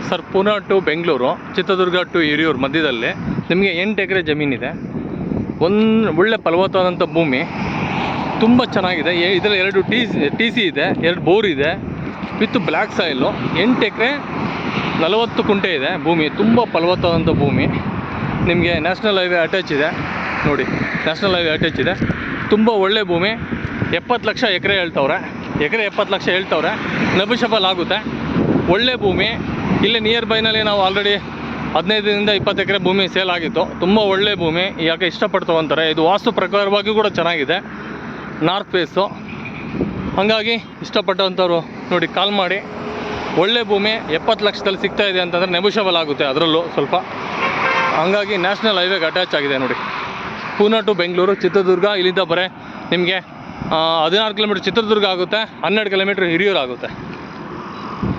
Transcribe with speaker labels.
Speaker 1: Sir, Poona to Bengaluru, Chitradurga to Hiriyur ಮಧ್ಯದಲ್ಲಿ ನಿಮಗೆ 8 ಎಕರೆ ಜಮೀನಿದೆ. ಒಳ್ಳೆ ಫಲವತ್ತಾದಂಥ ಭೂಮಿ, ತುಂಬ ಚೆನ್ನಾಗಿದೆ. ಇದರಲ್ಲಿ 2 ಟಿ ಸಿ ಇದೆ, 2 ಬೋರ್ ಇದೆ ವಿತ್ ಬ್ಲ್ಯಾಕ್ ಸಾಯಿಲು. 8 ಎಕರೆ 40 ಕುಂಟೆ ಇದೆ ಭೂಮಿ, ತುಂಬ ಫಲವತ್ತಾದಂಥ ಭೂಮಿ. ನಿಮಗೆ ನ್ಯಾಷನಲ್ ಹೈವೇ ಅಟ್ಯಾಚ್ ಇದೆ ನೋಡಿ, ನ್ಯಾಷನಲ್ ಹೈವೇ ಅಟ್ಯಾಚ್ ಇದೆ. ತುಂಬ ಒಳ್ಳೆ ಭೂಮಿ. 70 ಲಕ್ಷ ಎಕರೆ ಹೇಳ್ತವ್ರೆ, ಎಕರೆ 70 ಲಕ್ಷ ಹೇಳ್ತವ್ರೆ. ನೆಗೋಷಿಯಬಲ್ ಆಗುತ್ತೆ. ಒಳ್ಳೆ ಭೂಮಿ. ಇಲ್ಲೇ ನಿಯರ್ ಬೈನಲ್ಲಿ ನಾವು ಆಲ್ರೆಡಿ 15ರಿಂದ 20 ಎಕರೆ ಭೂಮಿ ಸೇಲ್ ಆಗಿತ್ತು. ತುಂಬ ಒಳ್ಳೆ ಭೂಮಿ. ಯಾಕೆ ಇಷ್ಟಪಟ್ಟು ತೊಗೊತಾರೆ. ಇದು ವಾಸ್ತು ಪ್ರಕಾರವಾಗಿ ಕೂಡ ಚೆನ್ನಾಗಿದೆ, ನಾರ್ತ್ ಫೇಸು. ಹಾಗಾಗಿ ಇಷ್ಟಪಟ್ಟಂಥವ್ರು ನೋಡಿ ಕಾಲ್ ಮಾಡಿ. ಒಳ್ಳೆ ಭೂಮಿ 70 ಲಕ್ಷದಲ್ಲಿ ಸಿಗ್ತಾ ಇದೆ ಅಂತಂದರೆ ನೆಗೋಷಿಯಬಲ್ ಆಗುತ್ತೆ ಅದರಲ್ಲೂ ಸ್ವಲ್ಪ. ಹಾಗಾಗಿ ನ್ಯಾಷನಲ್ ಹೈವೇಗೆ ಅಟ್ಯಾಚ್ ಆಗಿದೆ ನೋಡಿ. ಪೂನಾ ಟು ಬೆಂಗಳೂರು, ಚಿತ್ರದುರ್ಗ. ಇಲ್ಲಿಂದ ಬರೀ ನಿಮಗೆ 16 ಕಿಲೋಮೀಟ್ರ್ ಚಿತ್ರದುರ್ಗ ಆಗುತ್ತೆ, 12 ಕಿಲೋಮೀಟ್ರ್ ಹಿರಿಯೂರು ಆಗುತ್ತೆ.